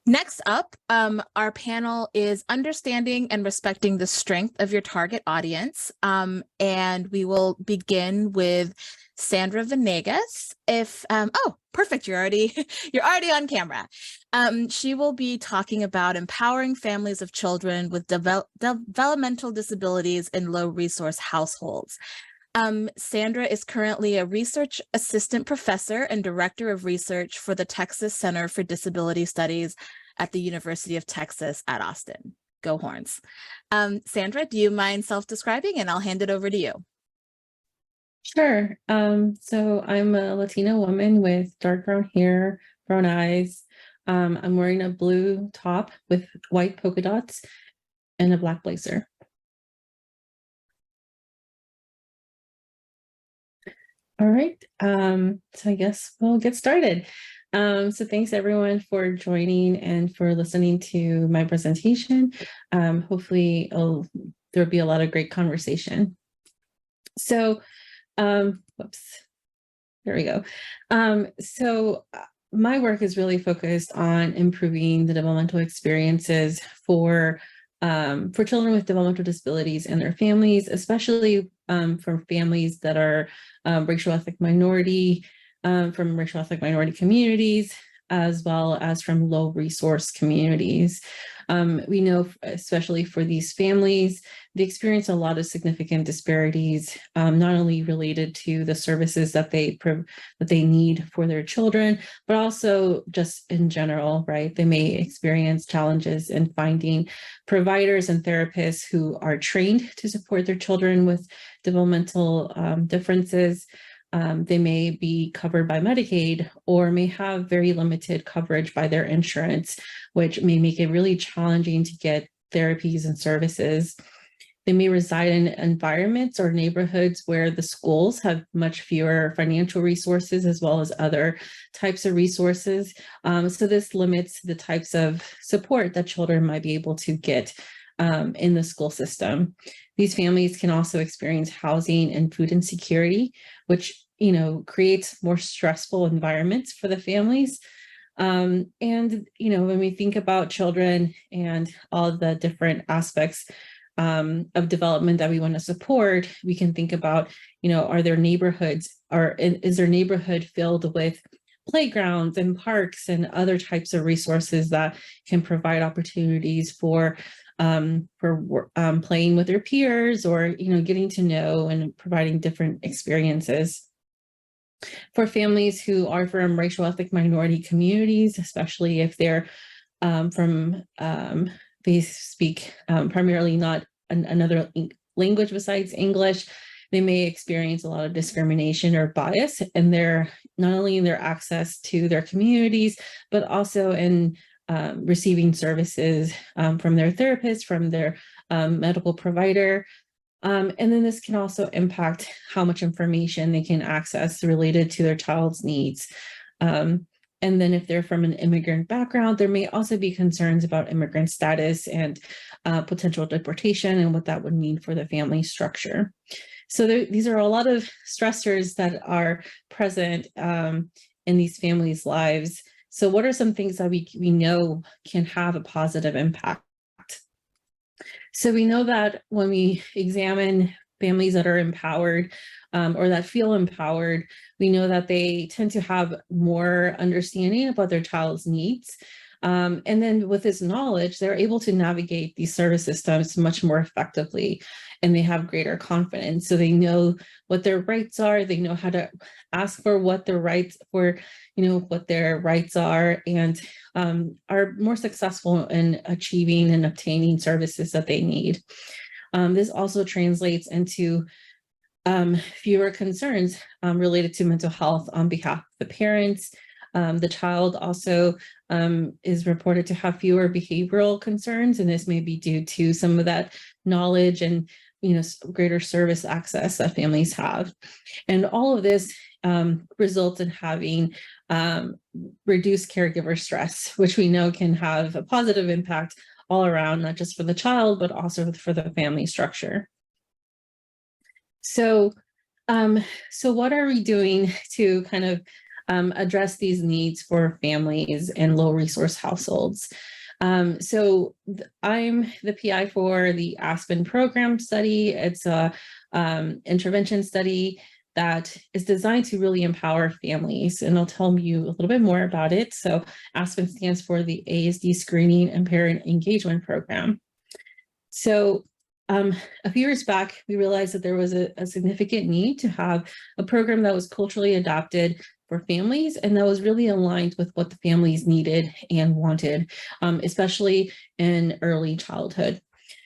Next up, our panel is Understanding and Respecting the Strength of Your Target Audience. And we will begin with Sandra Venegas. Oh, perfect, you're already on camera. She will be talking about empowering families of children with developmental disabilities in low resource households. Sandra is currently a research assistant professor and director of research for the Texas Center for Disability Studies at the University of Texas at Austin. Go Horns. Sandra, do you mind self-describing, and I'll hand it over to you? Sure. So I'm a Latina woman with dark brown hair, brown eyes. I'm wearing a blue top with white polka dots and a black blazer. All right, so I guess we'll get started. So thanks everyone for joining and for listening to my presentation. Hopefully there'll be a lot of great conversation. So, whoops, there we go. My work is really focused on improving the developmental experiences for children with developmental disabilities and their families, especially from families that are racial ethnic minority, from racial ethnic minority communities, as well as from low resource communities. We know, especially for these families, they experience a lot of significant disparities, not only related to the services that they need for their children, but also just in general, right? They may experience challenges in finding providers and therapists who are trained to support their children with developmental differences. They may be covered by Medicaid or may have very limited coverage by their insurance, which may make it really challenging to get therapies and services. They may reside in environments or neighborhoods where the schools have much fewer financial resources as well as other types of resources. So this limits the types of support that children might be able to get in the school system. These families can also experience housing and food insecurity, which creates more stressful environments for the families. And when we think about children and all the different aspects of development that we want to support, we can think about, are there neighborhoods, or is their neighborhood filled with playgrounds and parks and other types of resources that can provide opportunities for playing with their peers, or getting to know and providing different experiences. For families who are from racial ethnic minority communities, especially if they're they speak primarily not another language besides English, they may experience a lot of discrimination or bias in not only in their access to their communities, but also in receiving services from their therapist, from their medical provider. And then this can also impact how much information they can access related to their child's needs. And then if they're from an immigrant background, there may also be concerns about immigrant status and potential deportation and what that would mean for the family structure. So these are a lot of stressors that are present in these families' lives. So what are some things that we know can have a positive impact? So we know that when we examine families that are empowered or that feel empowered, we know that they tend to have more understanding about their child's needs. And then with this knowledge, they're able to navigate these service systems much more effectively, and they have greater confidence. So they know what their rights are, they know how to ask for what their rights are, and are more successful in achieving and obtaining services that they need. This also translates into fewer concerns related to mental health on behalf of the parents. The child also is reported to have fewer behavioral concerns, and this may be due to some of that knowledge and greater service access that families have. And all of this results in having reduced caregiver stress, which we know can have a positive impact all around, not just for the child, but also for the family structure. So what are we doing to kind of address these needs for families and low resource households. I'm the PI for the Aspen program study. It's a intervention study that is designed to really empower families, and I'll tell you a little bit more about it. So Aspen stands for the ASD Screening and Parent Engagement Program. So a few years back, we realized that there was a significant need to have a program that was culturally adapted for families and that was really aligned with what the families needed and wanted, especially in early childhood.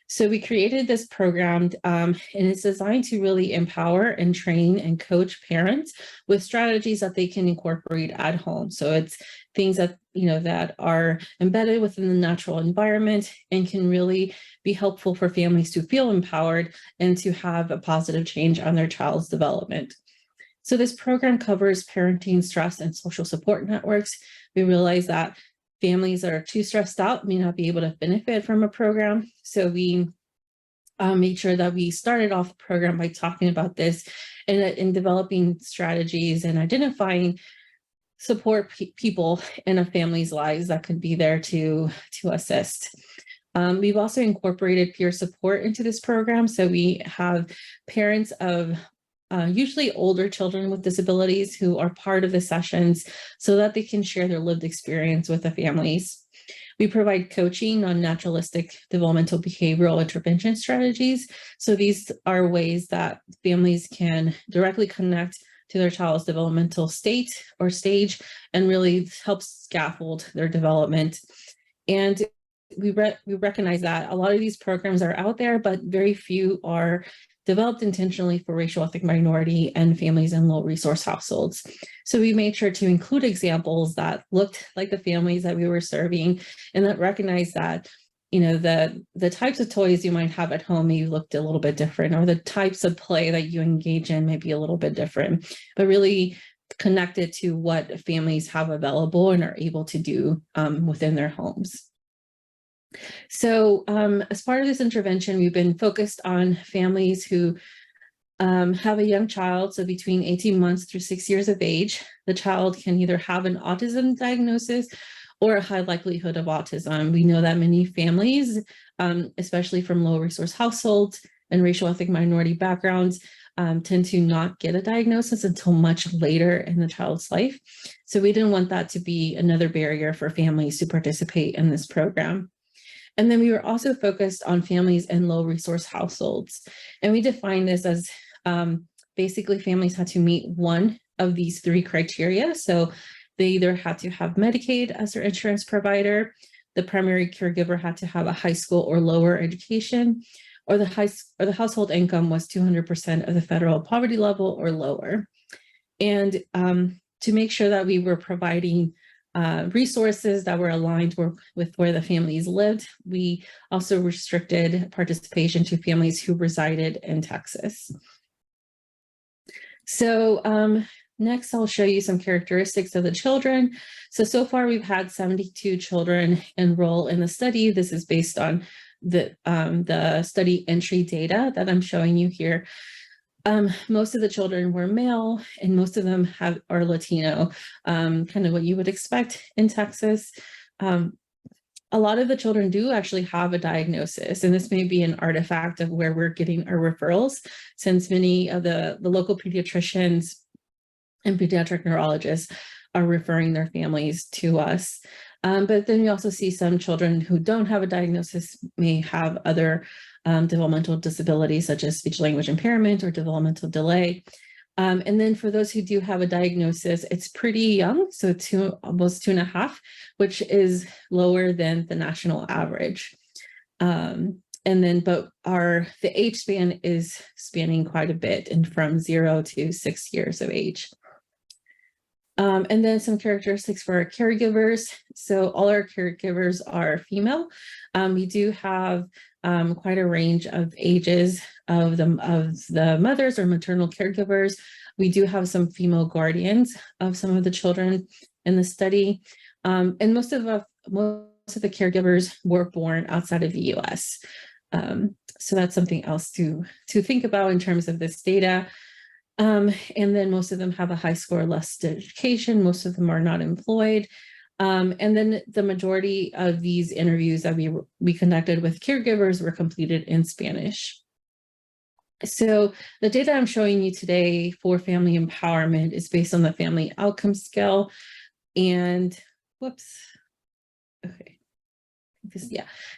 So we created this program, and it's designed to really empower and train and coach parents with strategies that they can incorporate at home. So it's things that, that are embedded within the natural environment and can really be helpful for families to feel empowered and to have a positive change on their child's development. So this program covers parenting, stress, and social support networks. We realize that families that are too stressed out may not be able to benefit from a program. So we made sure that we started off the program by talking about this and in developing strategies and identifying support people in a family's lives that could be there to assist. We've also incorporated peer support into this program. So we have parents of usually older children with disabilities who are part of the sessions so that they can share their lived experience with the families. We provide coaching on naturalistic developmental behavioral intervention strategies. So these are ways that families can directly connect to their child's developmental state or stage and really help scaffold their development. And we recognize that a lot of these programs are out there, but very few are developed intentionally for racial ethnic minority and families in low resource households. So we made sure to include examples that looked like the families that we were serving and that recognized that, the types of toys you might have at home may looked a little bit different, or the types of play that you engage in may be a little bit different, but really connected to what families have available and are able to do within their homes. So as part of this intervention, we've been focused on families who have a young child, so between 18 months through 6 years of age. The child can either have an autism diagnosis or a high likelihood of autism. We know that many families, especially from low resource households and racial ethnic minority backgrounds, tend to not get a diagnosis until much later in the child's life. So we didn't want that to be another barrier for families to participate in this program. And then we were also focused on families in low resource households. And we defined this as basically families had to meet one of these three criteria. So they either had to have Medicaid as their insurance provider, the primary caregiver had to have a high school or lower education, or the household income was 200% of the federal poverty level or lower. And to make sure that we were providing resources that were aligned with where the families lived, we also restricted participation to families who resided in Texas. So next, I'll show you some characteristics of the children. So far we've had 72 children enroll in the study. This is based on the study entry data that I'm showing you here. Most of the children were male and most of them are Latino, kind of what you would expect in Texas. A lot of the children do actually have a diagnosis, and this may be an artifact of where we're getting our referrals, since many of the local pediatricians and pediatric neurologists are referring their families to us. But then we also see some children who don't have a diagnosis may have other developmental disabilities such as speech language impairment or developmental delay. And then for those who do have a diagnosis, it's pretty young, so almost 2.5, which is lower than the national average. And then, but the age span is spanning quite a bit, and from 0 to 6 years of age. And then some characteristics for our caregivers. So all our caregivers are female. We do have quite a range of ages of the mothers or maternal caregivers. We do have some female guardians of some of the children in the study. And most of the caregivers were born outside of the US. So that's something else to think about in terms of this data. And then most of them have a high score, less education. Most of them are not employed. And then the majority of these interviews that we conducted with caregivers were completed in Spanish. So the data I'm showing you today for family empowerment is based on the family outcome scale. And whoops. Okay.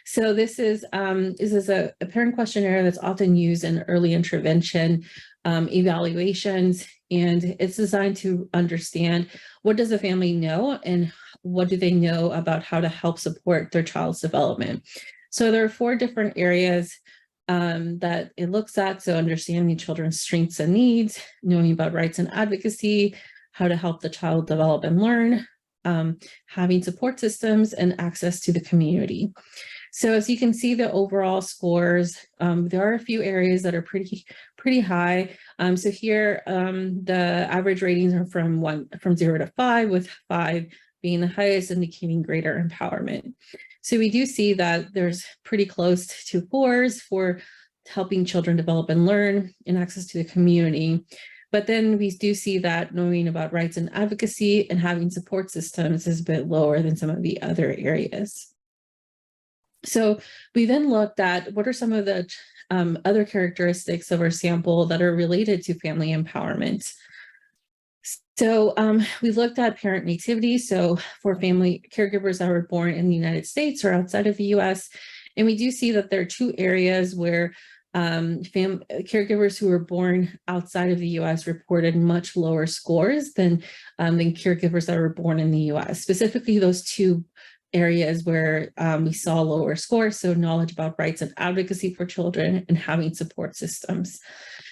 So this is a parent questionnaire that's often used in early intervention evaluations, and it's designed to understand what does the family know and what do they know about how to help support their child's development. So there are 4 different areas that it looks at. So understanding children's strengths and needs, knowing about rights and advocacy, how to help the child develop and learn, having support systems, and access to the community. So as you can see, the overall scores, there are a few areas that are pretty high. So here, the average ratings are from 0 to 5, with 5 being the highest, indicating greater empowerment. So we do see that there's pretty close to 4s for helping children develop and learn, and access to the community. But then we do see that knowing about rights and advocacy and having support systems is a bit lower than some of the other areas. So we then looked at what are some of the other characteristics of our sample that are related to family empowerment. So we looked at parent nativity. So for family caregivers that were born in the United States or outside of the US, and we do see that there are 2 areas where caregivers who were born outside of the US reported much lower scores than caregivers that were born in the US. Specifically, those 2 areas where we saw lower scores, so knowledge about rights and advocacy for children and having support systems.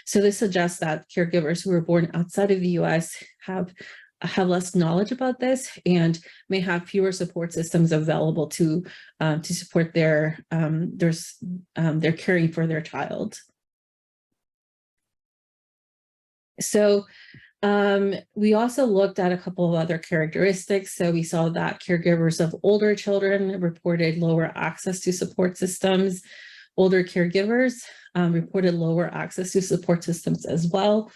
So this suggests that caregivers who were born outside of the US have less knowledge about this and may have fewer support systems available to support their caring for their child. So we also looked at a couple of other characteristics. So we saw that caregivers of older children reported lower access to support systems. Older caregivers reported lower access to support systems as well.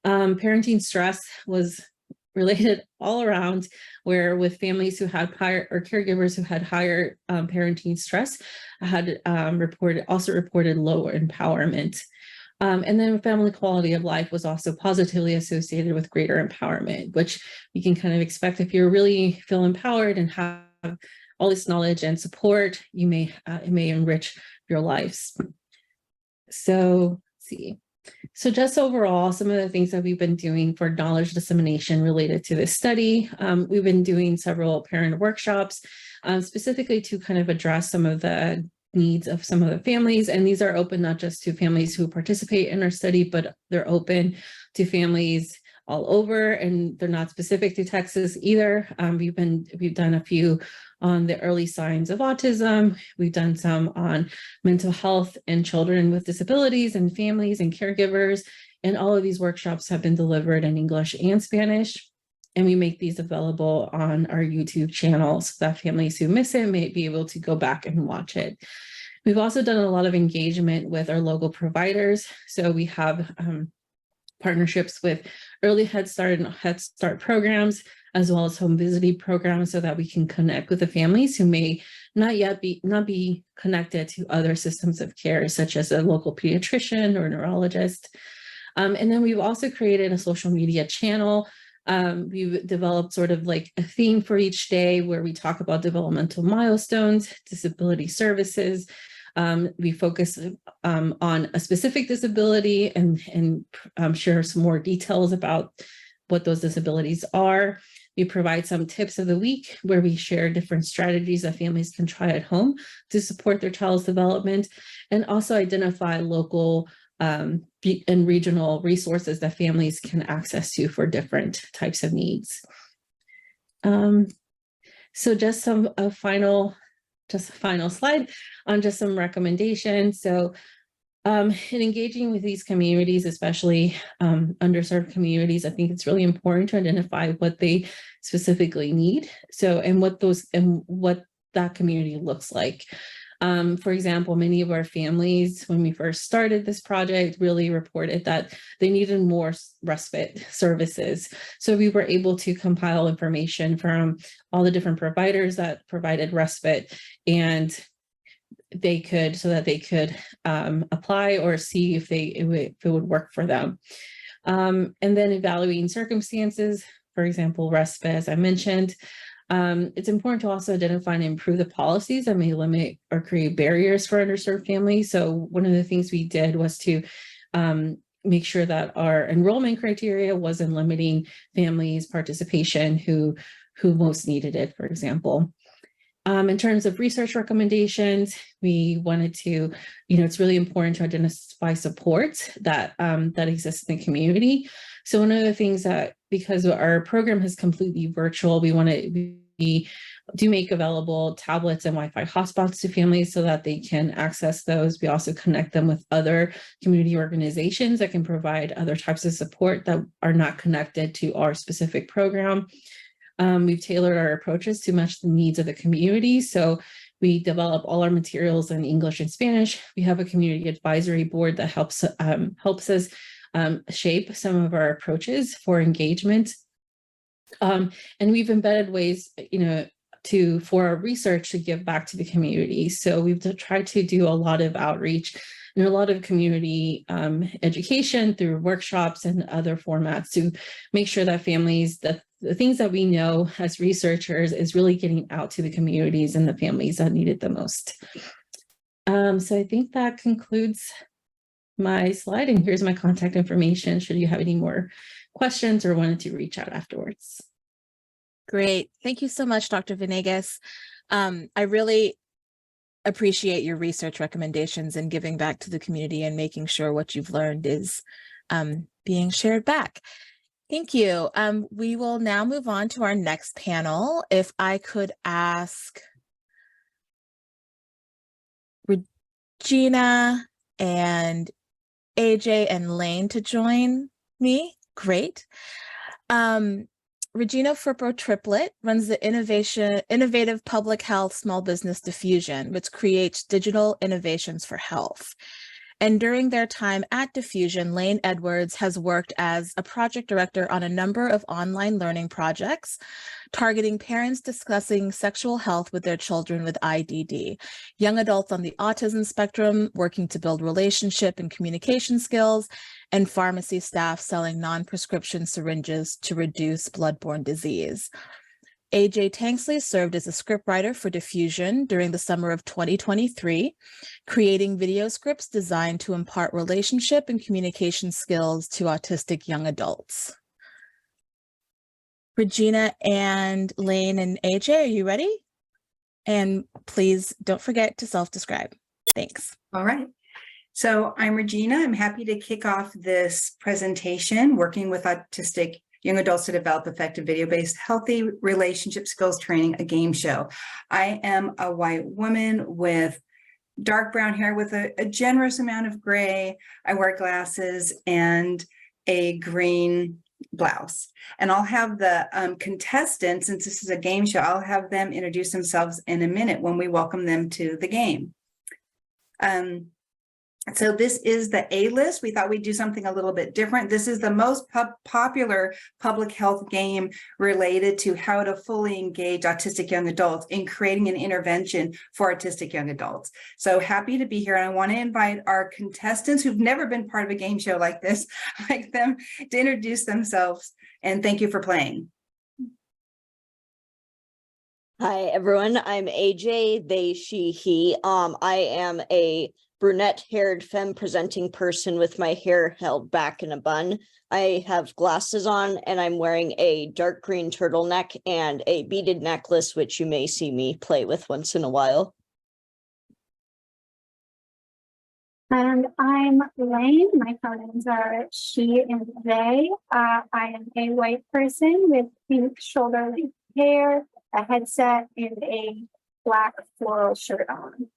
Parenting stress was related all around, where with families who had higher, or caregivers who had higher parenting stress had reported lower empowerment. And then family quality of life was also positively associated with greater empowerment, which you can kind of expect if you really feel empowered and have all this knowledge and support, it may enrich your lives. So let's see. So just overall, some of the things that we've been doing for knowledge dissemination related to this study, we've been doing several parent workshops, specifically to kind of address some of the needs of some of the families. And these are open not just to families who participate in our study, but they're open to families all over, and they're not specific to Texas either. We've done a few on the early signs of autism. We've done some on mental health and children with disabilities and families and caregivers. And all of these workshops have been delivered in English and Spanish. And we make these available on our YouTube channel so that families who miss it may be able to go back and watch it. We've also done a lot of engagement with our local providers. So we have partnerships with early Head Start and Head Start programs, as well as home visiting programs, so that we can connect with the families who may not be connected to other systems of care, such as a local pediatrician or neurologist. And then we've also created a social media channel. We've developed sort of like a theme for each day where we talk about developmental milestones, disability services. We focus on a specific disability and share some more details about what those disabilities are. We provide some tips of the week where we share different strategies that families can try at home to support their child's development, and also identify local and regional resources that families can access to for different types of needs. So just a final slide on just some recommendations. So in engaging with these communities, especially underserved communities, I think it's really important to identify what they specifically need. So, and what that community looks like. For example, many of our families, when we first started this project, really reported that they needed more respite services. So we were able to compile information from all the different providers that provided respite, and they could apply or see if it would work for them. And then evaluating circumstances, for example, respite, as I mentioned. It's important to also identify and improve the policies that may limit or create barriers for underserved families. So one of the things we did was to make sure that our enrollment criteria wasn't limiting families' participation who most needed it, for example. In terms of research recommendations, we wanted to, it's really important to identify supports that exist in the community. So one of the things that, because our program is completely virtual, we do make available tablets and Wi-Fi hotspots to families so that they can access those. We also connect them with other community organizations that can provide other types of support that are not connected to our specific program. We've tailored our approaches to match the needs of the community. So we develop all our materials in English and Spanish. We have a community advisory board that helps us shape some of our approaches for engagement. And we've embedded ways, for our research to give back to the community. So we've tried to do a lot of outreach and a lot of community education through workshops and other formats to make sure that families, the things that we know as researchers is really getting out to the communities and the families that need it the most. So I think that concludes my slide, and here's my contact information should you have any more questions or wanted to reach out afterwards. Great. Thank you so much, Dr. Venegas. I really appreciate your research recommendations and giving back to the community and making sure what you've learned is being shared back. Thank you. We will now move on to our next panel. If I could ask Regina and AJ and Lane to join me. Great. Regina Firpo-Triplett runs the Innovative Public Health Small Business Diffusion, which creates digital innovations for health. And during their time at Diffusion, Lane Edwards has worked as a project director on a number of online learning projects targeting parents discussing sexual health with their children with IDD, young adults on the autism spectrum working to build relationship and communication skills, and pharmacy staff selling non-prescription syringes to reduce bloodborne disease. AJ Tanksley served as a scriptwriter for Diffusion during the summer of 2023, creating video scripts designed to impart relationship and communication skills to autistic young adults. Regina and Lane and AJ, are you ready? And please don't forget to self-describe. Thanks. All right. So I'm Regina. I'm happy to kick off this presentation, working with autistic young adults to develop effective video-based healthy relationship skills training, a game show. I am a white woman with dark brown hair with a generous amount of gray. I wear glasses and a green blouse. And I'll have the contestants, since this is a game show, I'll have them introduce themselves in a minute when we welcome them to the game. So this is the A list. We thought we'd do something a little bit different. This is the most popular public health game related to how to fully engage autistic young adults in creating an intervention for autistic young adults. So happy to be here. And I want to invite our contestants who've never been part of a game show like this, like them, to introduce themselves. And thank you for playing. Hi, everyone. I'm AJ, they, she, he. I am a brunette-haired femme presenting person with my hair held back in a bun. I have glasses on and I'm wearing a dark green turtleneck and a beaded necklace, which you may see me play with once in a while. And I'm Lane. My pronouns are she and they. I am a white person with pink shoulder-length hair, a headset, and a black floral shirt on.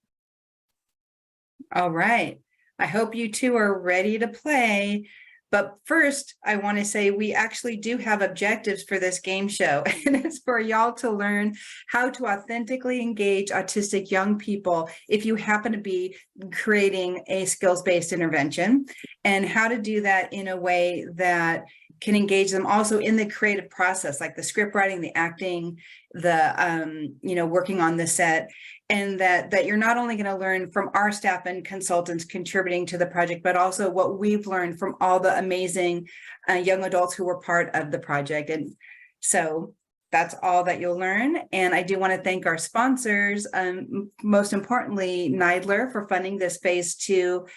All right. I hope you two are ready to play, But first, I want to say we actually do have objectives for this game show, and it's for y'all to learn how to authentically engage autistic young people if you happen to be creating a skills-based intervention, and how to do that in a way that can engage them also in the creative process, like the script writing, the acting, the working on the set, and that you're not only going to learn from our staff and consultants contributing to the project, but also what we've learned from all the amazing young adults who were part of the project. And so that's all that you'll learn. And I do want to thank our sponsors, most importantly, Neidler, for funding this phase 2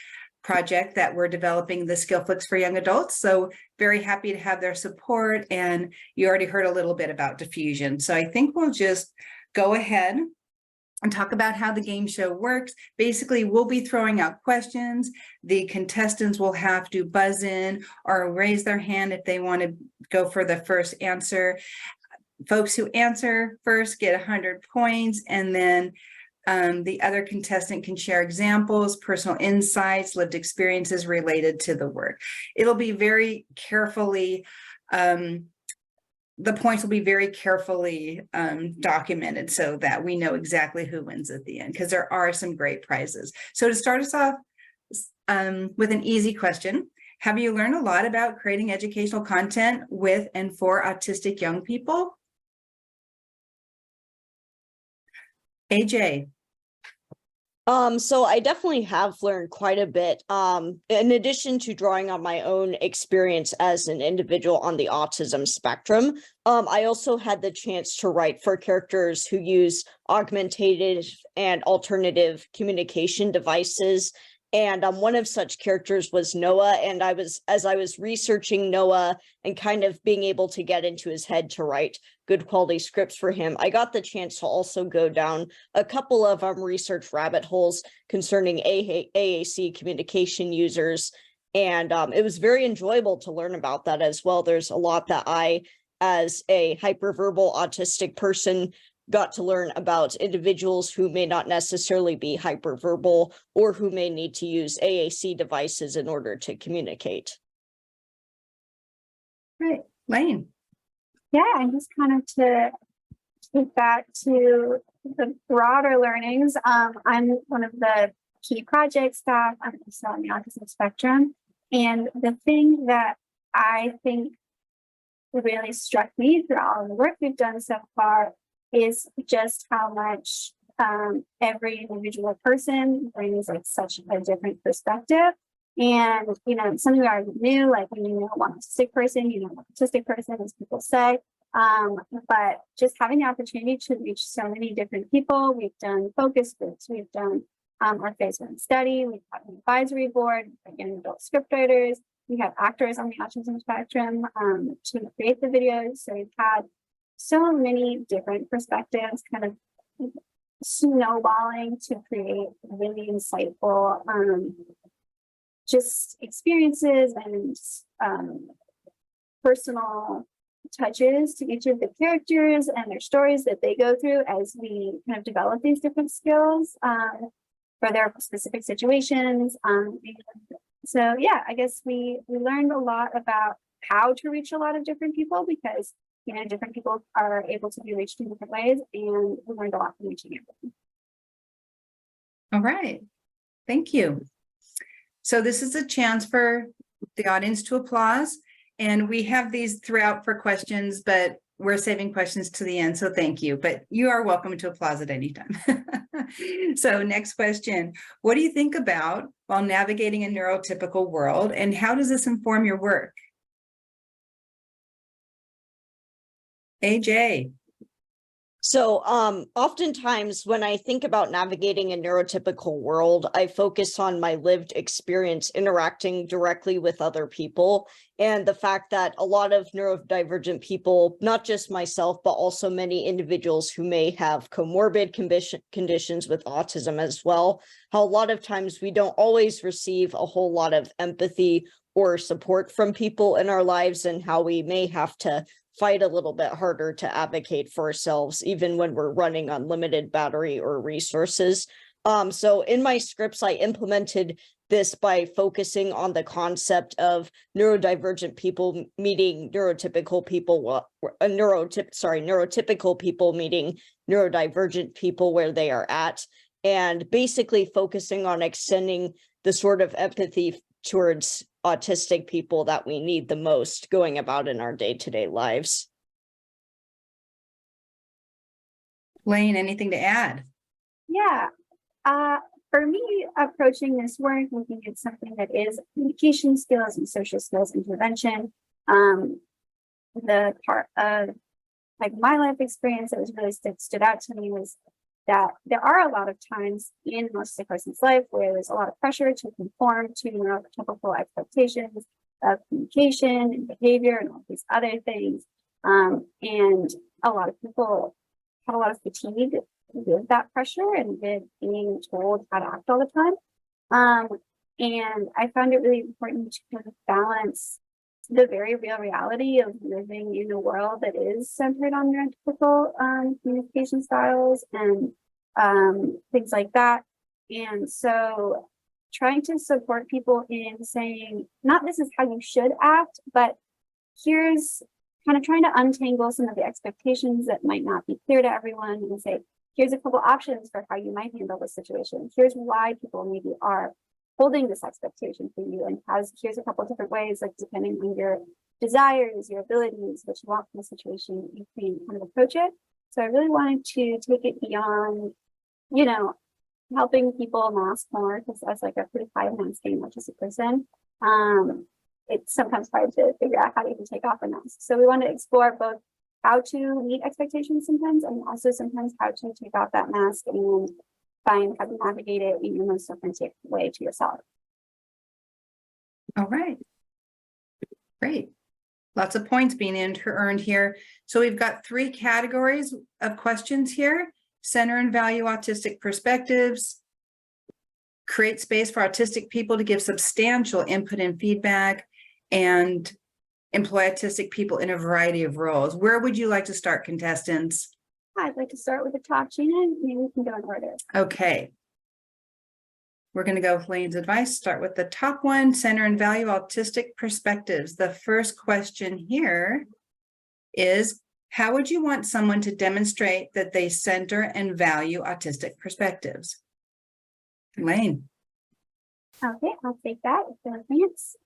project that we're developing, the SkillFlix for young adults. So very happy to have their support. And you already heard a little bit about diffusion. So I think we'll just go ahead and talk about how the game show works. Basically, we'll be throwing out questions. The contestants will have to buzz in or raise their hand if they want to go for the first answer. Folks who answer first get 100 points, and then the other contestant can share examples, personal insights, lived experiences related to the work. It'll be very carefully, the points will be very carefully documented so that we know exactly who wins at the end, because there are some great prizes. So to start us off with an easy question, have you learned a lot about creating educational content with and for autistic young people? AJ. So I definitely have learned quite a bit. In addition to drawing on my own experience as an individual on the autism spectrum, I also had the chance to write for characters who use augmentative and alternative communication devices. And one of such characters was Noah. And as I was researching Noah and kind of being able to get into his head to write good quality scripts for him, I got the chance to also go down a couple of research rabbit holes concerning AAC communication users. And it was very enjoyable to learn about that as well. There's a lot that I, as a hyperverbal autistic person, got to learn about individuals who may not necessarily be hyperverbal or who may need to use AAC devices in order to communicate. Great. Lane. Yeah, and just kind of to take back to the broader learnings, I'm one of the key project staff. I'm also on the autism spectrum. And the thing that I think really struck me through all of the work we've done so far is just how much every individual person brings like such a different perspective. And, something we already knew, like when you know one autistic person, you know one autistic person, as people say. But just having the opportunity to reach so many different people, we've done focus groups, we've done our phase 1 study, we've had an advisory board, young adult scriptwriters, we have actors on the autism spectrum to create the videos. So we've had so many different perspectives kind of snowballing to create really insightful just experiences and personal touches to each of the characters and their stories that they go through as we kind of develop these different skills for their specific situations. So yeah, I guess we learned a lot about how to reach a lot of different people, because different people are able to be reached in different ways, and we learned a lot from reaching everyone. All right. Thank you. So this is a chance for the audience to applause, and we have these throughout for questions, but we're saving questions to the end. So thank you, but you are welcome to applause at any time. So next question, what do you think about while navigating a neurotypical world, and how does this inform your work? AJ. So oftentimes when I think about navigating a neurotypical world, I focus on my lived experience interacting directly with other people, and the fact that a lot of neurodivergent people, not just myself, but also many individuals who may have comorbid conditions with autism as well, how a lot of times we don't always receive a whole lot of empathy or support from people in our lives, and how we may have to fight a little bit harder to advocate for ourselves, even when we're running on limited battery or resources. So in my scripts, I implemented this by focusing on the concept of neurodivergent people meeting neurotypical people, neurotypical people meeting neurodivergent people where they are at, and basically focusing on extending the sort of empathy towards autistic people that we need the most going about in our day-to-day lives. Lane, anything to add? Yeah. For me, approaching this work, looking at something that is communication skills and social skills intervention, the part of like my life experience that was really stood out to me was that there are a lot of times in an autistic person's life where there's a lot of pressure to conform to neurotypical expectations of communication and behavior and all these other things. And a lot of people have a lot of fatigue with that pressure and with being told how to act all the time. And I found it really important to kind of balance the very real reality of living in a world that is centered on neurotypical communication styles and things like that. And so trying to support people in saying, not this is how you should act, but here's kind of trying to untangle some of the expectations that might not be clear to everyone and say, here's a couple options for how you might handle this situation. Here's why people maybe are holding this expectation for you, and here's a couple of different ways, like depending on your desires, your abilities, what you want from the situation, you can kind of approach it. So I really wanted to take it beyond, you know, helping people mask more, because as like a pretty high masking autistic person, it's sometimes hard to figure out how to even take off a mask. So we want to explore both how to meet expectations sometimes, and also sometimes how to take off that mask and find how to navigate it in your most authentic way to yourself. All right. Great. Lots of points being earned here. So we've got 3 categories of questions here: center and value autistic perspectives, create space for autistic people to give substantial input and feedback, and employ autistic people in a variety of roles. Where would you like to start, contestants? I'd like to start with the top, Gina. Maybe we can go in order. Okay. We're going to go with Lane's advice. Start with the top one, center and value autistic perspectives. The first question here is, how would you want someone to demonstrate that they center and value autistic perspectives? Lane. Okay, I'll take that with advance.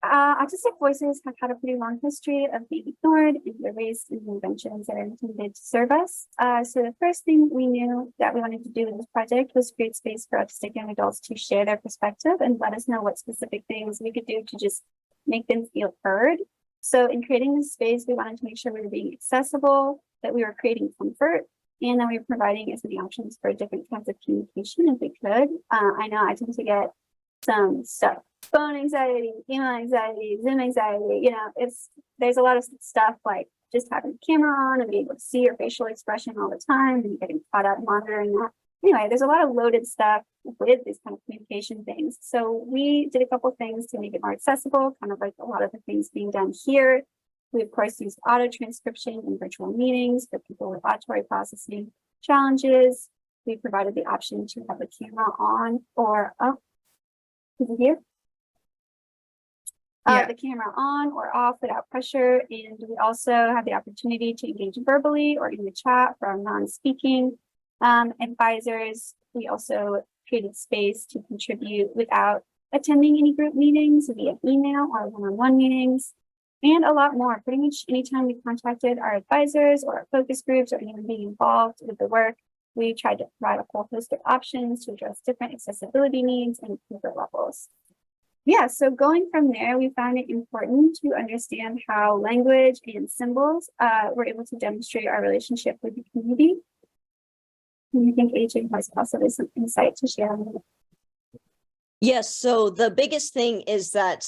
Autistic voices have had a pretty long history of being ignored and erased in inventions that are intended to serve us. So the first thing we knew that we wanted to do in this project was create space for autistic young adults to share their perspective and let us know what specific things we could do to just make them feel heard. So in creating this space, we wanted to make sure we were being accessible, that we were creating comfort, and that we were providing as many options for different kinds of communication as we could. I know I tend to get some stuff, phone anxiety, email anxiety, Zoom anxiety, you know, there's a lot of stuff like just having the camera on and being able to see your facial expression all the time and getting caught up monitoring that. Anyway, there's a lot of loaded stuff with these kind of communication things. So we did a couple things to make it more accessible, kind of like a lot of the things being done here. We, of course, used auto transcription in virtual meetings for people with auditory processing challenges. We provided the option to have the camera on or off. Is it here? Yeah. The camera on or off without pressure. And we also have the opportunity to engage verbally or in the chat for our non-speaking advisors. We also created space to contribute without attending any group meetings via email or one-on-one meetings, and a lot more. Pretty much anytime we contacted our advisors or our focus groups or anyone being involved with the work, we tried to provide a whole host of options to address different accessibility needs and comfort levels. Yeah, so going from there, we found it important to understand how language and symbols were able to demonstrate our relationship with the community. And I think AJ has possibly some insight to share on that. Yes, so the biggest thing is that,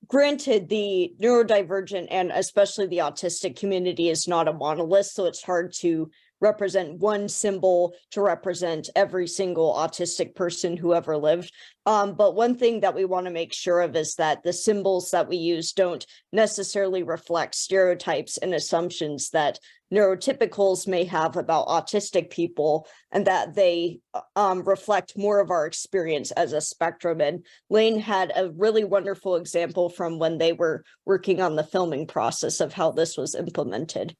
granted, the neurodivergent and especially the autistic community is not a monolith, so it's hard to represent one symbol to represent every single autistic person who ever lived. But one thing that we want to make sure of is that the symbols that we use don't necessarily reflect stereotypes and assumptions that neurotypicals may have about autistic people, and that they reflect more of our experience as a spectrum. And Lane had a really wonderful example from when they were working on the filming process of how this was implemented.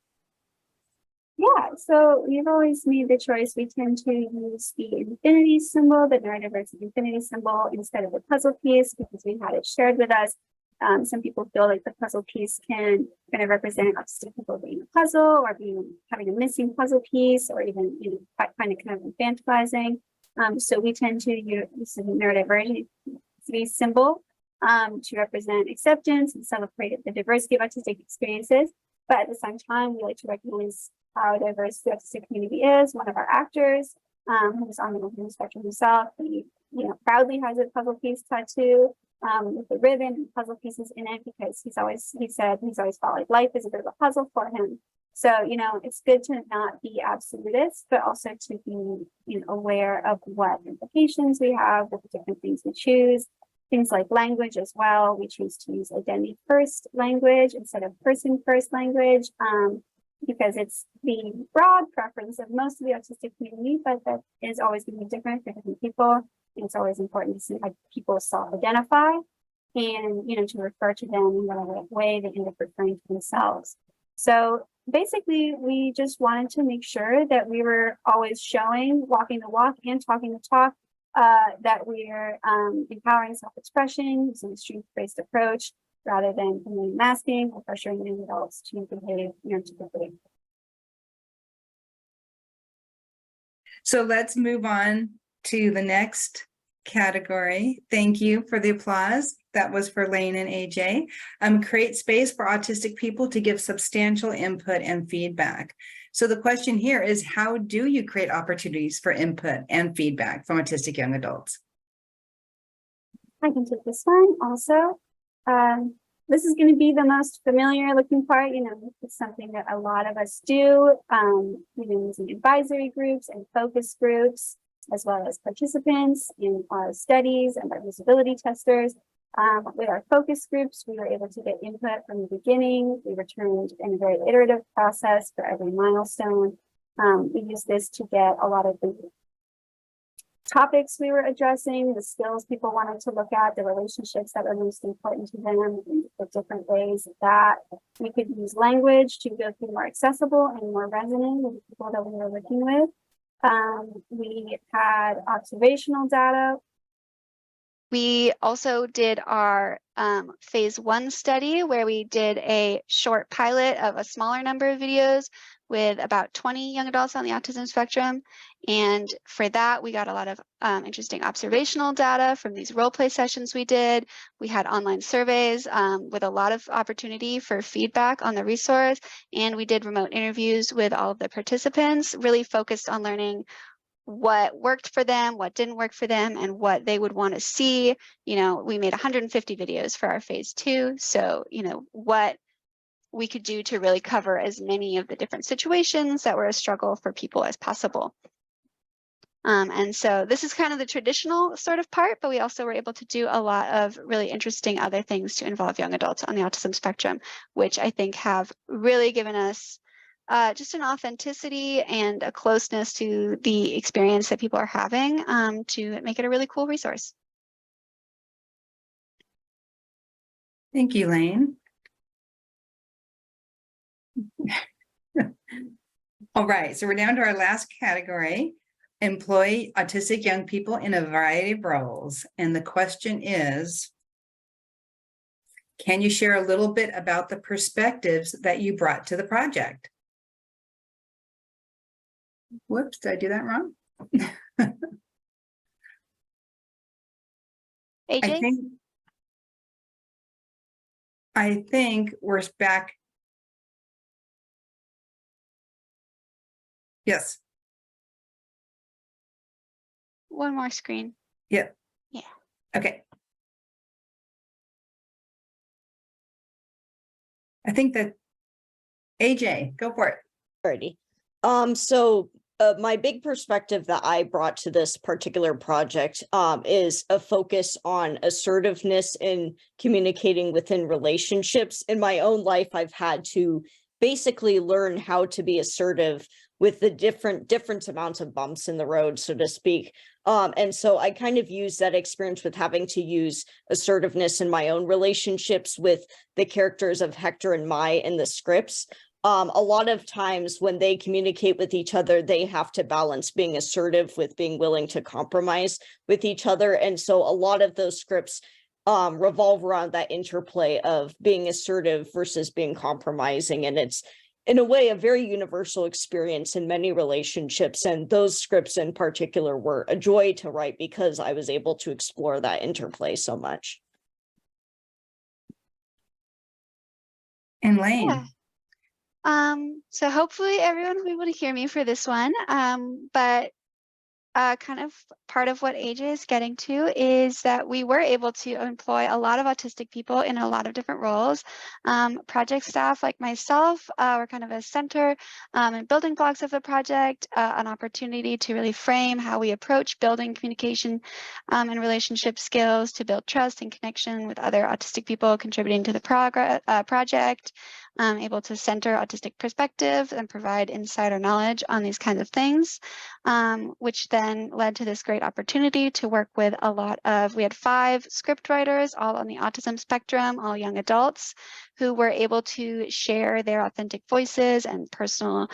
Yeah, so we've always made the choice. We tend to use the infinity symbol, the neurodiversity infinity symbol, instead of the puzzle piece, because we had it shared with us. Some people feel like the puzzle piece can kind of represent autistic people being a puzzle, or having a missing puzzle piece, or even find it kind of infantilizing. So we tend to use the neurodiversity symbol to represent acceptance and celebrate the diversity of autistic experiences. But at the same time, we like to recognize how diverse the autistic community is. One of our actors, who's on the autism spectrum himself, he proudly has a puzzle piece tattoo with the ribbon and puzzle pieces in it, because he said he's always felt like life is a bit of a puzzle for him. So, it's good to not be absolutist, but also to be aware of what implications we have with the different things we choose. Things like language as well. We choose to use identity first language instead of person first language, because it's the broad preference of most of the autistic community, but that is always going to be different for different people. And it's always important to see how people self-identify, and to refer to them in whatever way they end up referring to themselves. So basically, we just wanted to make sure that we were always walking the walk and talking the talk, that we're empowering self-expression using a strength-based approach rather than masking or pressuring young adults to behave neurotypically. So let's move on to the next category. Thank you for the applause. That was for Lane and AJ. Create space for autistic people to give substantial input and feedback. So the question here is, how do you create opportunities for input and feedback from autistic young adults? I can take this one also. This is going to be the most familiar looking part. It's something that a lot of us do, using advisory groups and focus groups, as well as participants in our studies and our visibility testers. With our focus groups, we were able to get input from the beginning. We returned in a very iterative process for every milestone. We used this to get a lot of the topics we were addressing, the skills people wanted to look at, the relationships that were most important to them, and the different ways that we could use language to both be more accessible and more resonant with the people that we were working with. We had observational data. We also did our phase 1 study, where we did a short pilot of a smaller number of videos with about 20 young adults on the autism spectrum. And for that, we got a lot of interesting observational data from these role play sessions we did. We had online surveys with a lot of opportunity for feedback on the resource. And we did remote interviews with all of the participants, really focused on learning what worked for them, what didn't work for them, and what they would want to see. We made 150 videos for our phase 2. So, what we could do to really cover as many of the different situations that were a struggle for people as possible. And so this is kind of the traditional sort of part, but we also were able to do a lot of really interesting other things to involve young adults on the autism spectrum, which I think have really given us just an authenticity and a closeness to the experience that people are having, to make it a really cool resource. Thank you, Lane. All right, so we're down to our last category, employ autistic young people in a variety of roles. And the question is, can you share a little bit about the perspectives that you brought to the project? Whoops, did I do that wrong? AJ? I think we're back. Yes. One more screen. Yeah. Yeah. Okay. I think that AJ, go for it. Alrighty. So my big perspective that I brought to this particular project is a focus on assertiveness in communicating within relationships. In my own life, I've had to basically learn how to be assertive with the different amounts of bumps in the road, so to speak. And so I kind of use that experience with having to use assertiveness in my own relationships with the characters of Hector and Mai in the scripts. A lot of times when they communicate with each other, they have to balance being assertive with being willing to compromise with each other. And so a lot of those scripts revolve around that interplay of being assertive versus being compromising. And it's, in a way, a very universal experience in many relationships. And those scripts in particular were a joy to write because I was able to explore that interplay so much. And Lane. Yeah. So hopefully everyone will be able to hear me for this one. But kind of part of what AJ is getting to is that we were able to employ a lot of autistic people in a lot of different roles. Project staff like myself were kind of a center and building blocks of the project, an opportunity to really frame how we approach building communication and relationship skills to build trust and connection with other autistic people contributing to the project. Able to center autistic perspective and provide insider knowledge on these kinds of things, which then led to this great opportunity to work with a lot of, we had 5 script writers, all on the autism spectrum, all young adults, who were able to share their authentic voices and personal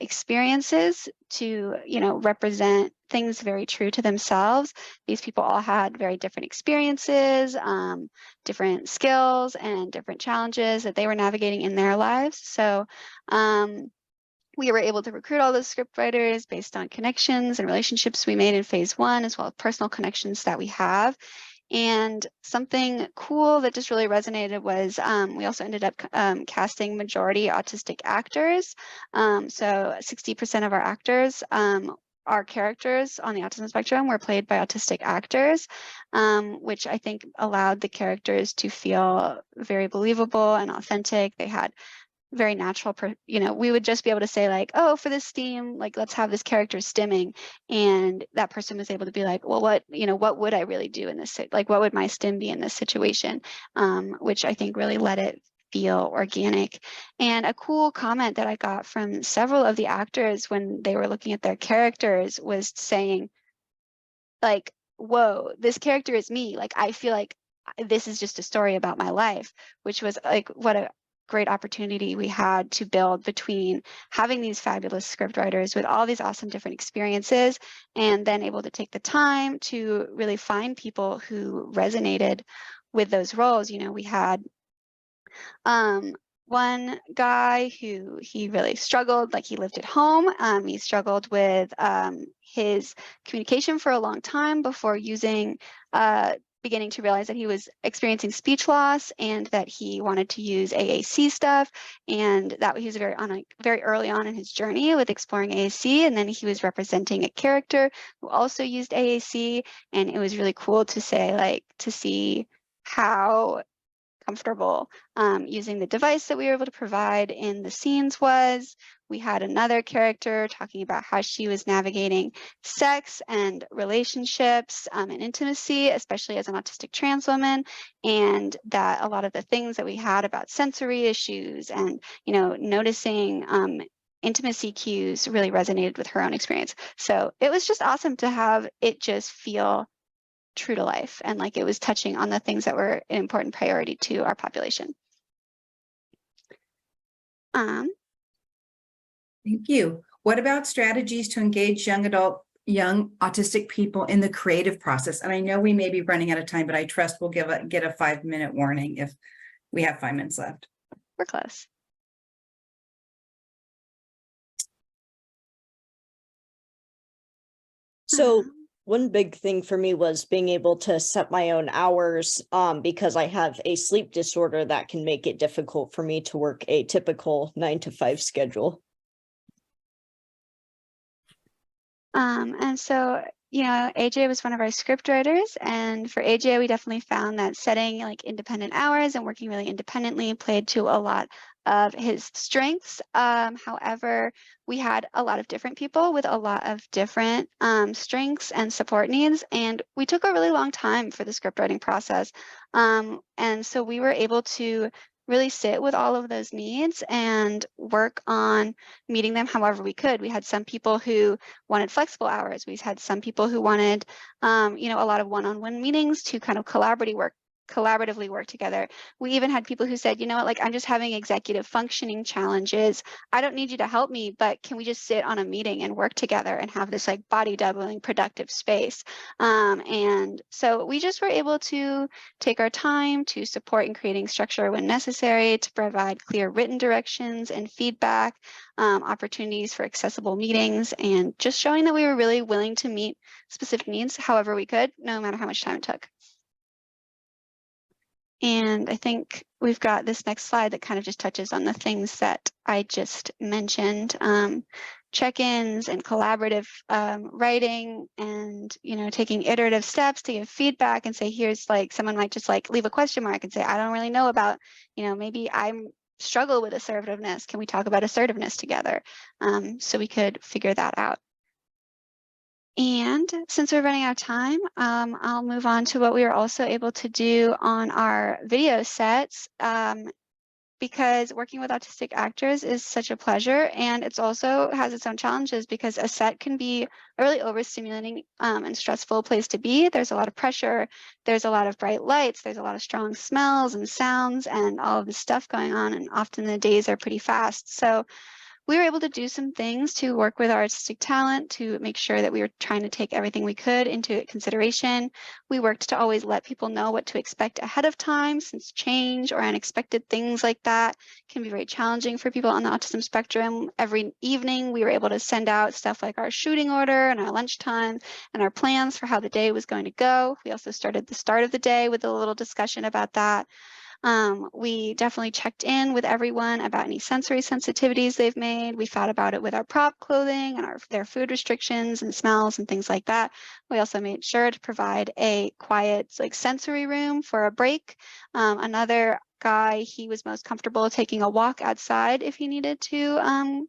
experiences to, represent things very true to themselves. These people all had very different experiences, different skills, and different challenges that they were navigating in their lives. So we were able to recruit all those script writers based on connections and relationships we made in phase 1, as well as personal connections that we have. And something cool that just really resonated was we also ended up casting majority autistic actors. So 60% of our actors, our characters on the autism spectrum, were played by autistic actors, which I think allowed the characters to feel very believable and authentic. They had very natural, we would just be able to say like, oh, for this theme, like, let's have this character stimming. And that person was able to be like, well, what would I really do in this? Like, what would my stim be in this situation? Which I think really let it feel organic. And a cool comment that I got from several of the actors when they were looking at their characters was saying like, whoa, this character is me. Like, I feel like this is just a story about my life, which was like, what a great opportunity we had to build between having these fabulous script writers with all these awesome different experiences, and then able to take the time to really find people who resonated with those roles. We had one guy who he really struggled, like he lived at home. He struggled with his communication for a long time before beginning to realize that he was experiencing speech loss and that he wanted to use AAC stuff, and that he was very early on in his journey with exploring AAC. And then he was representing a character who also used AAC, and it was really cool to see how comfortable using the device that we were able to provide in the scenes was. We had another character talking about how she was navigating sex and relationships and intimacy, especially as an autistic trans woman, and that a lot of the things that we had about sensory issues and noticing intimacy cues really resonated with her own experience. So it was just awesome to have it just feel true to life, and like it was touching on the things that were an important priority to our population. Thank you. What about strategies to engage young autistic people in the creative process? And I know we may be running out of time, but I trust we'll get a 5-minute warning if we have 5 minutes left. We're close. So one big thing for me was being able to set my own hours because I have a sleep disorder that can make it difficult for me to work a typical 9-to-5 schedule. And so, AJ was one of our script writers, and for AJ, we definitely found that setting like independent hours and working really independently played to a lot of his strengths. However, we had a lot of different people with a lot of different strengths and support needs, and we took a really long time for the script writing process. And so we were able to really sit with all of those needs and work on meeting them however we could. We had some people who wanted flexible hours. We had some people who wanted, a lot of one-on-one meetings to kind of collaboratively work together. We even had people who said, you know what, like I'm just having executive functioning challenges. I don't need you to help me, but can we just sit on a meeting and work together and have this like body doubling productive space? And so we just were able to take our time to support in creating structure when necessary, to provide clear written directions and feedback, opportunities for accessible meetings, and just showing that we were really willing to meet specific needs however we could, no matter how much time it took. And I think we've got this next slide that kind of just touches on the things that I just mentioned. Check-ins and collaborative writing and, taking iterative steps to give feedback and say, here's like, someone might just like leave a question mark and say, I don't really know about, maybe I'm struggle with assertiveness. Can we talk about assertiveness together? So we could figure that out. And since we're running out of time, I'll move on to what we were also able to do on our video sets, because working with autistic actors is such a pleasure, and it's also has its own challenges because a set can be a really overstimulating and stressful place to be. There's a lot of pressure, there's a lot of bright lights, there's a lot of strong smells and sounds and all of this stuff going on, and often the days are pretty fast. So we were able to do some things to work with our artistic talent to make sure that we were trying to take everything we could into consideration. We worked to always let people know what to expect ahead of time, since change or unexpected things like that can be very challenging for people on the autism spectrum. Every evening, we were able to send out stuff like our shooting order and our lunchtime and our plans for how the day was going to go. We also started the start of the day with a little discussion about that. We definitely checked in with everyone about any sensory sensitivities they've made. We thought about it with our prop clothing and their food restrictions and smells and things like that. We also made sure to provide a quiet sensory room for a break. Another guy, he was most comfortable taking a walk outside if he needed to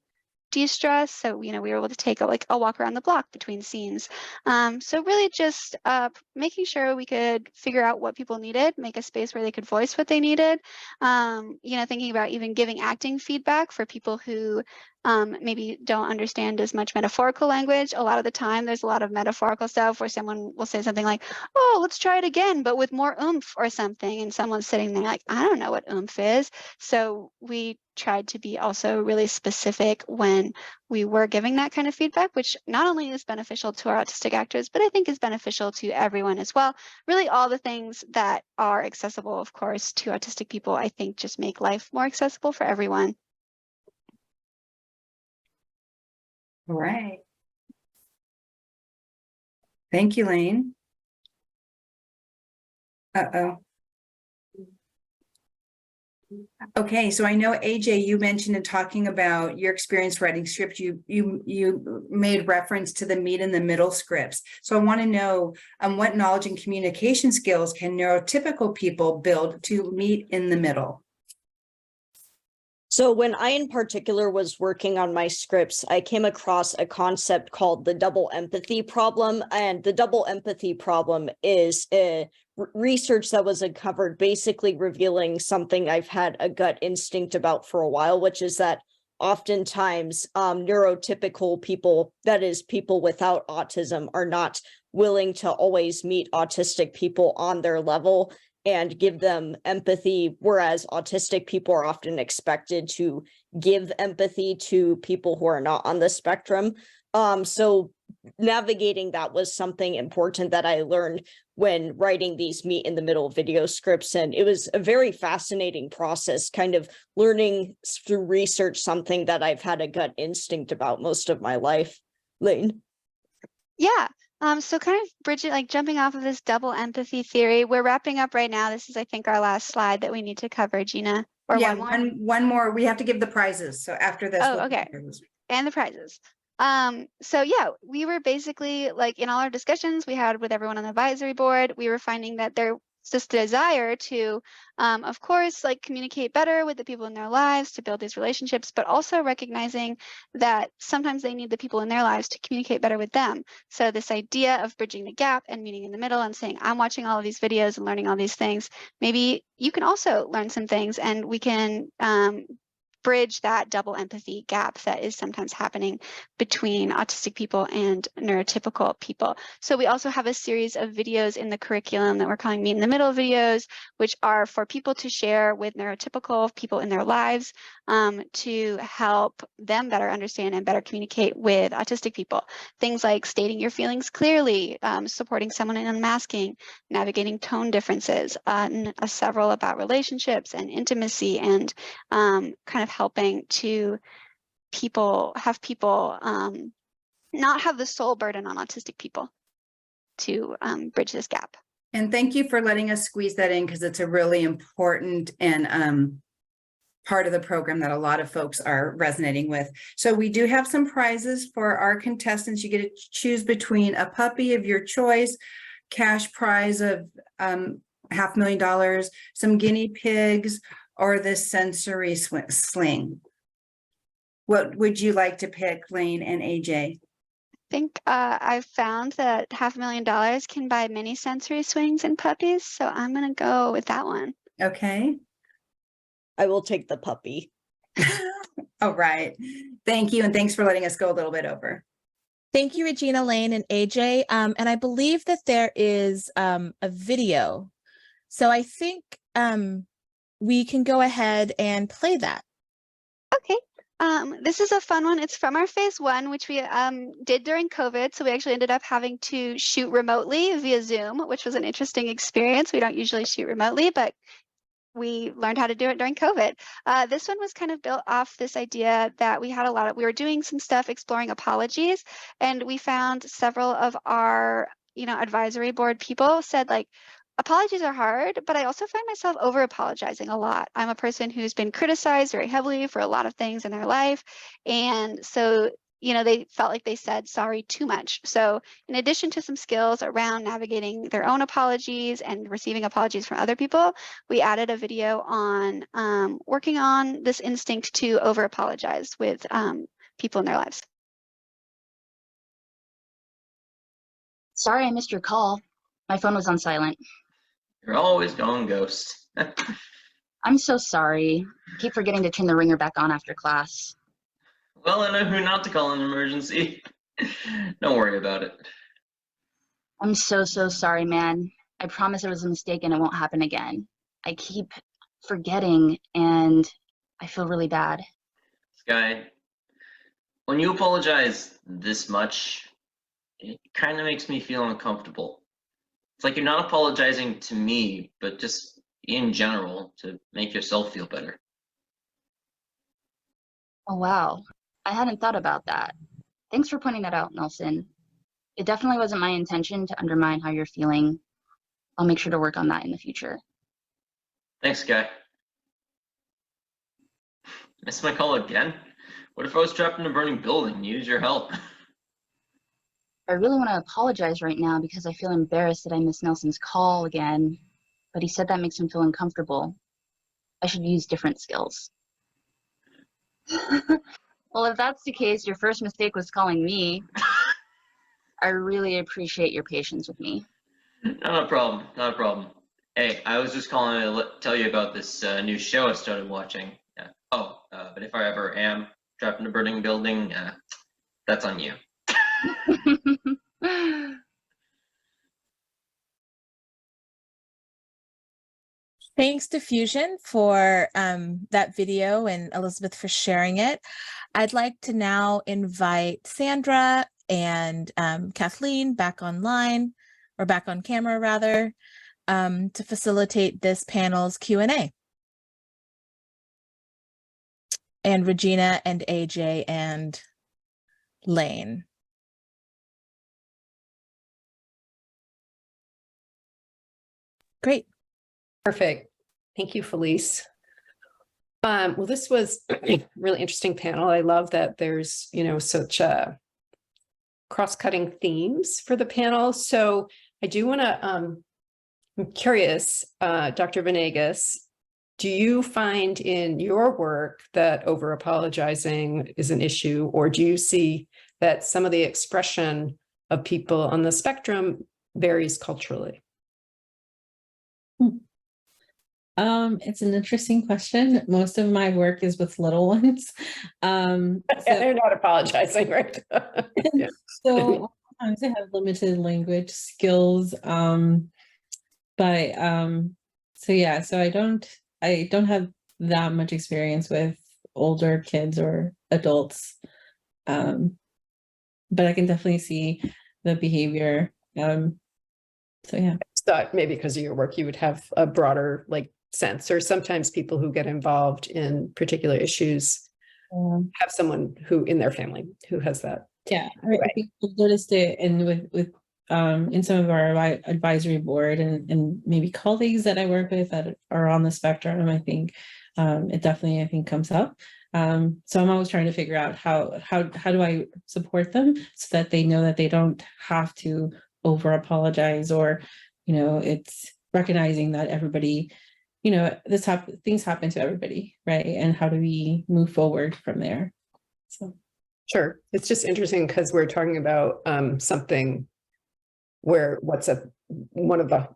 de-stress. So, we were able to take a walk around the block between scenes. So really just making sure we could figure out what people needed, make a space where they could voice what they needed. Thinking about even giving acting feedback for people who maybe don't understand as much metaphorical language. A lot of the time, there's a lot of metaphorical stuff where someone will say something like, oh, let's try it again, but with more oomph or something. And someone's sitting there like, I don't know what oomph is. So we tried to be also really specific when we were giving that kind of feedback, which not only is beneficial to our autistic actors, but I think is beneficial to everyone as well. Really all the things that are accessible, of course, to autistic people, I think just make life more accessible for everyone. All right. Thank you, Lane. Uh-oh. Okay, so I know AJ, you mentioned in talking about your experience writing script, you made reference to the meet in the middle scripts. So I want to know what knowledge and communication skills can neurotypical people build to meet in the middle? So when I in particular was working on my scripts, I came across a concept called the double empathy problem. And the double empathy problem is a research that was uncovered, basically revealing something I've had a gut instinct about for a while, which is that oftentimes neurotypical people, that is people without autism, are not willing to always meet autistic people on their level and give them empathy, whereas autistic people are often expected to give empathy to people who are not on the spectrum. So navigating that was something important that I learned when writing these meet in the middle video scripts. And it was a very fascinating process, kind of learning through research something that I've had a gut instinct about most of my life. Lane? Yeah. So kind of Bridget, jumping off of this double empathy theory, we're wrapping up right now. This is, I think, our last slide that we need to cover, Gina. Or Yeah, one more. one more. We have to give the prizes. So after this, Oh, we'll okay. And the prizes. So yeah, we were basically like in all our discussions we had with everyone on the advisory board, we were finding that there's this desire to, of course, like communicate better with the people in their lives to build these relationships, but also recognizing that sometimes they need the people in their lives to communicate better with them. So this idea of bridging the gap and meeting in the middle and saying, I'm watching all of these videos and learning all these things. Maybe you can also learn some things and we can bridge that double empathy gap that is sometimes happening between autistic people and neurotypical people. So we also have a series of videos in the curriculum that we're calling Meet in the Middle videos, which are for people to share with neurotypical people in their lives to help them better understand and better communicate with autistic people. Things like stating your feelings clearly, supporting someone in unmasking, navigating tone differences, several about relationships and intimacy, and kind of helping to have people not have the sole burden on autistic people to bridge this gap. And thank you for letting us squeeze that in because it's a really important and part of the program that a lot of folks are resonating with. So we do have some prizes for our contestants. You get to choose between a puppy of your choice, cash prize of $500,000, some guinea pigs, or this sensory sling. What would you like to pick, Lane and AJ? I think I've found that $500,000 can buy mini sensory swings and puppies, so I'm gonna go with that one. Okay. I will take the puppy. All right. Thank you. And thanks for letting us go a little bit over. Thank you, Regina, Lane, and AJ. And I believe that there is a video. So I think we can go ahead and play that. Okay. This is a fun one. It's from our phase 1, which we did during COVID. So we actually ended up having to shoot remotely via Zoom, which was an interesting experience. We don't usually shoot remotely, but we learned how to do it during COVID. This one was kind of built off this idea that we were doing some stuff exploring apologies, and we found several of our, advisory board people said like, apologies are hard, but I also find myself over apologizing a lot. I'm a person who's been criticized very heavily for a lot of things in their life. And so, they felt like they said sorry too much. So in addition to some skills around navigating their own apologies and receiving apologies from other people, we added a video on working on this instinct to over apologize with people in their lives. Sorry I missed your call. My phone was on silent. You're always going ghost. I'm so sorry. I keep forgetting to turn the ringer back on after class. Well, I know who not to call in an emergency. Don't worry about it. I'm so sorry, man. I promise it was a mistake and it won't happen again. I keep forgetting and I feel really bad. Sky, when you apologize this much, it kind of makes me feel uncomfortable. It's like you're not apologizing to me, but just in general to make yourself feel better. Oh, wow. I hadn't thought about that. Thanks for pointing that out, Nelson. It definitely wasn't my intention to undermine how you're feeling. I'll make sure to work on that in the future. Thanks, Sky. Missed my call again? What if I was trapped in a burning building? Use your help. I really want to apologize right now because I feel embarrassed that I missed Nelson's call again, but he said that makes him feel uncomfortable. I should use different skills. Well, if that's the case, your first mistake was calling me. I really appreciate your patience with me. Not a problem, not a problem. Hey, I was just calling to tell you about this new show I started watching. But if I ever am trapped in a burning building, that's on you. Thanks to Fusion for that video and Elizabeth for sharing it. I'd like to now invite Sandra and Kathleen back online, or back on camera rather, to facilitate this panel's Q&A. And Regina and AJ and Lane. Great. Perfect. Thank you, Felice. Well, this was a really interesting panel. I love that there's, such a cross-cutting themes for the panel. So I do want to, I'm curious, Dr. Venegas, do you find in your work that over-apologizing is an issue, or do you see that some of the expression of people on the spectrum varies culturally? It's an interesting question. Most of my work is with little ones. They're not apologizing, right? Yeah. So sometimes I have limited language skills. So yeah, so I don't have that much experience with older kids or adults. But I can definitely see the behavior. So yeah. Thought maybe because of your work, you would have a broader like sense, or sometimes people who get involved in particular issues have someone who in their family who has that. Yeah, I think I've noticed it with in some of our advisory board and maybe colleagues that I work with that are on the spectrum. I think it definitely, I think, comes up. So I'm always trying to figure out how do I support them so that they know that they don't have to over apologize, or it's recognizing that everybody, things happen to everybody, right? And how do we move forward from there? So Sure, it's just interesting because we're talking about something where one of the,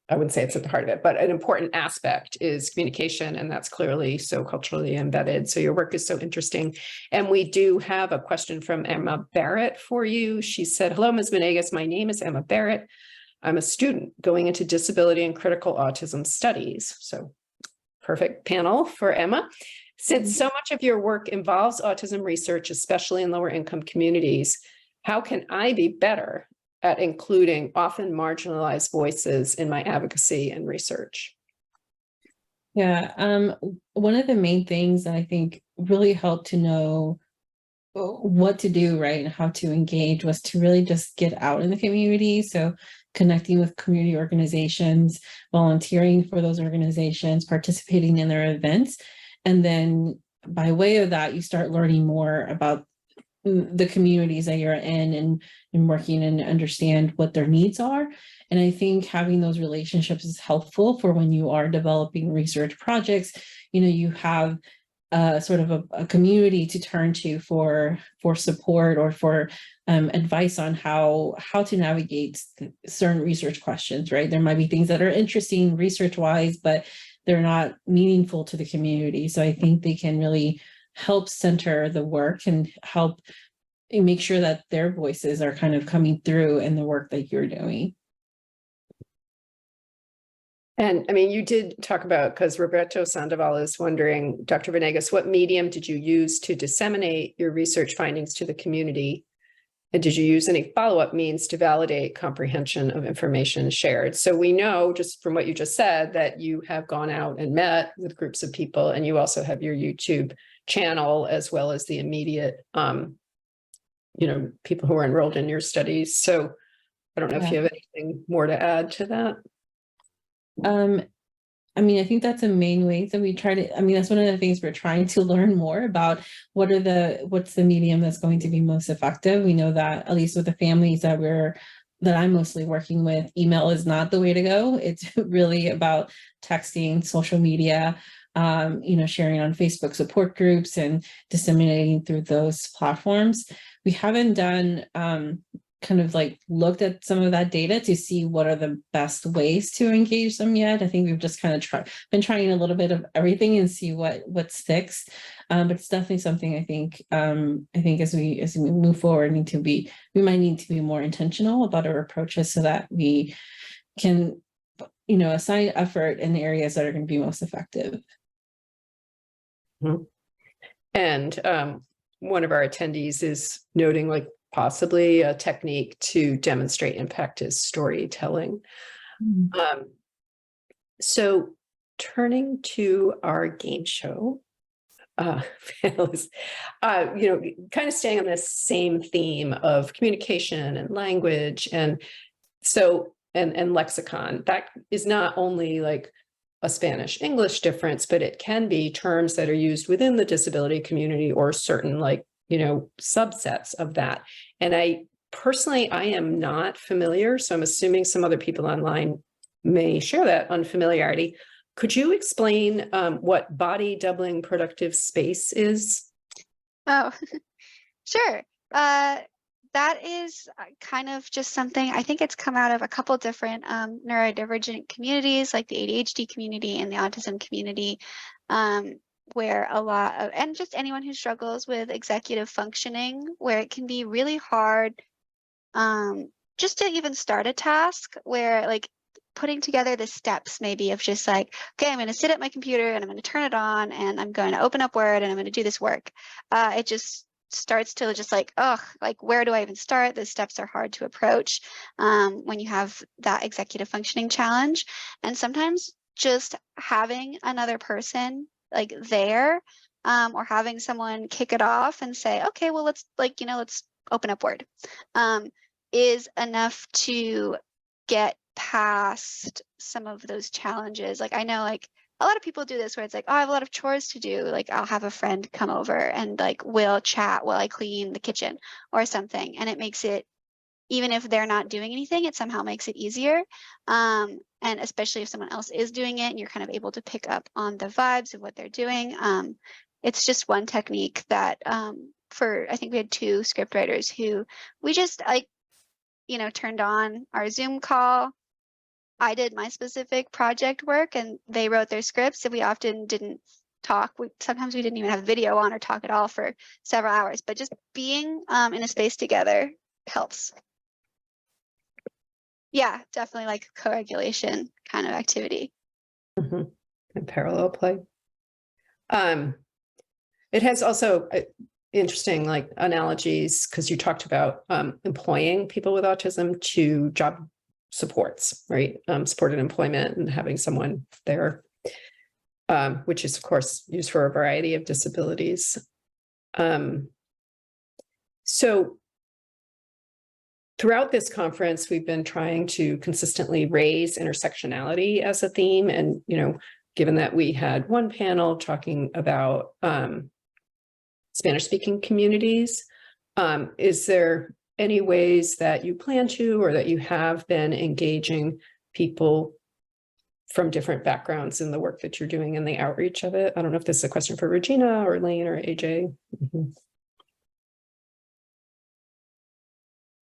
I wouldn't say it's at the heart of it, but an important aspect is communication, and that's clearly so culturally embedded. So your work is so interesting. And we do have a question from Emma Barrett for you. She said, "Hello, Ms. Venegas. My name is Emma Barrett. I'm a student going into disability and critical autism studies." So perfect panel for Emma. "Since so much of your work involves autism research, especially in lower income communities, how can I be better at including often marginalized voices in my advocacy and research?" yeah, one of the main things that I think really helped to know what to do, right, and how to engage was to really just get out in the community. So connecting with community organizations, volunteering for those organizations, participating in their events. And then by way of that, you start learning more about the communities that you're in and working and understand what their needs are. And I think having those relationships is helpful for when you are developing research projects. You have sort of a community to turn to for support or for advice on how to navigate certain research questions, right? There might be things that are interesting research-wise, but they're not meaningful to the community. So I think they can really help center the work and help make sure that their voices are kind of coming through in the work that you're doing. And I mean, you did talk about, because Roberto Sandoval is wondering, Dr. Venegas, what medium did you use to disseminate your research findings to the community? And did you use any follow-up means to validate comprehension of information shared? So we know just from what you just said that you have gone out and met with groups of people, and you also have your YouTube channel as well as the immediate, people who are enrolled in your studies. So I don't know if you have anything more to add to that. I think that's the main ways that we try to, that's one of the things we're trying to learn more about. What's the medium that's going to be most effective? We know that, at least with the families that I'm mostly working with, email is not the way to go. It's really about texting, social media, sharing on Facebook support groups and disseminating through those platforms. We haven't done, kind of like looked at some of that data to see what are the best ways to engage them yet. I think we've just kind of been trying a little bit of everything and see what sticks. But it's definitely something I think as we move forward we might need to be more intentional about our approaches so that we can, assign effort in areas that are going to be most effective. Mm-hmm. And one of our attendees is noting possibly a technique to demonstrate impact is storytelling. Mm-hmm. So turning to our game show, panelists, kind of staying on this same theme of communication and language, and so and lexicon, that is not only a Spanish-English difference, but it can be terms that are used within the disability community or certain subsets of that. And I personally, I am not familiar, so I'm assuming some other people online may share that unfamiliarity. Could you explain what body doubling productive space is? Oh, sure. That is kind of just something, I think it's come out of a couple different neurodivergent communities, like the ADHD community and the autism community, where a lot of, and just anyone who struggles with executive functioning, where it can be really hard just to even start a task, where like putting together the steps maybe of just like, okay, I'm going to sit at my computer and I'm going to turn it on and I'm going to open up Word and I'm going to do this work. It just starts to just like, oh, like where do I even start? The steps are hard to approach when you have that executive functioning challenge. And sometimes just having another person like there or having someone kick it off and say, okay, well, let's like, let's open up Word is enough to get past some of those challenges. Like I know like a lot of people do this where it's like, oh, I have a lot of chores to do. Like I'll have a friend come over and like we'll chat while I clean the kitchen or something. And it makes it, even if they're not doing anything, it somehow makes it easier. And especially if someone else is doing it and you're kind of able to pick up on the vibes of what they're doing. It's just one technique that I think we had 2 script writers who we just like, turned on our Zoom call. I did my specific project work and they wrote their scripts, and we often didn't talk. Sometimes we didn't even have video on or talk at all for several hours, but just being in a space together helps. Yeah, definitely like co-regulation kind of activity. And parallel play. It has also interesting like analogies, because you talked about employing people with autism to job supports, right? Supported employment and having someone there, which is of course used for a variety of disabilities. So throughout this conference, we've been trying to consistently raise intersectionality as a theme. And, given that we had one panel talking about Spanish-speaking communities, is there any ways that you plan to, or that you have been engaging people from different backgrounds in the work that you're doing and the outreach of it? I don't know if this is a question for Regina or Lane or AJ.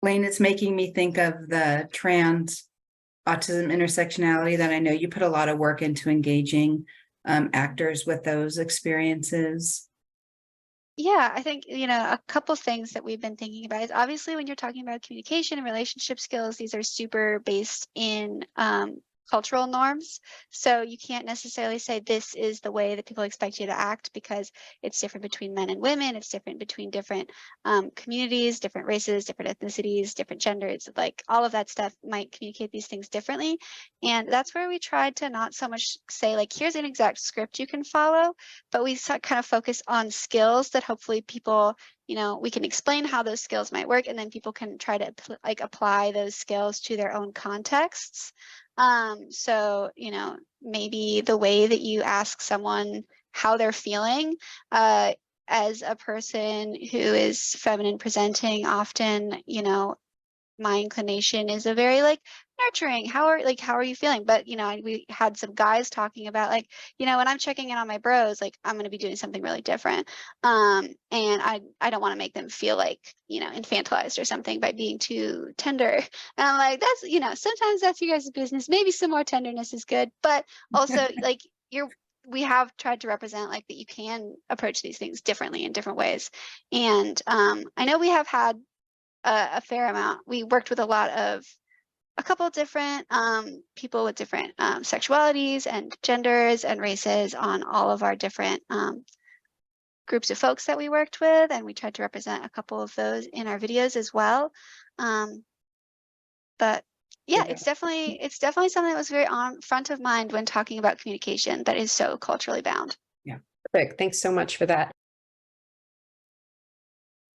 Lane, it's making me think of the trans autism intersectionality that I know you put a lot of work into engaging actors with those experiences. Yeah, I think, a couple things that we've been thinking about is obviously when you're talking about communication and relationship skills, these are super based in cultural norms. So you can't necessarily say this is the way that people expect you to act, because it's different between men and women. It's different between different communities, different races, different ethnicities, different genders. Like all of that stuff might communicate these things differently. And that's where we tried to not so much say like, here's an exact script you can follow, but we kind of focus on skills that hopefully people, we can explain how those skills might work, and then people can try to apply those skills to their own contexts. So, maybe the way that you ask someone how they're feeling, as a person who is feminine presenting, often, my inclination is a very like nurturing, how are you feeling? But we had some guys talking about like, when I'm checking in on my bros, like I'm going to be doing something really different, and I don't want to make them feel like infantilized or something by being too tender. And I'm like, that's sometimes that's you guys' business. Maybe some more tenderness is good, but also like we have tried to represent like that you can approach these things differently in different ways. And I know we have had a fair amount. We worked with a couple of different people with different sexualities and genders and races on all of our different groups of folks that we worked with, and we tried to represent a couple of those in our videos as well. But yeah, it's definitely something that was very on front of mind when talking about communication that is so culturally bound. Perfect. Thanks so much for that.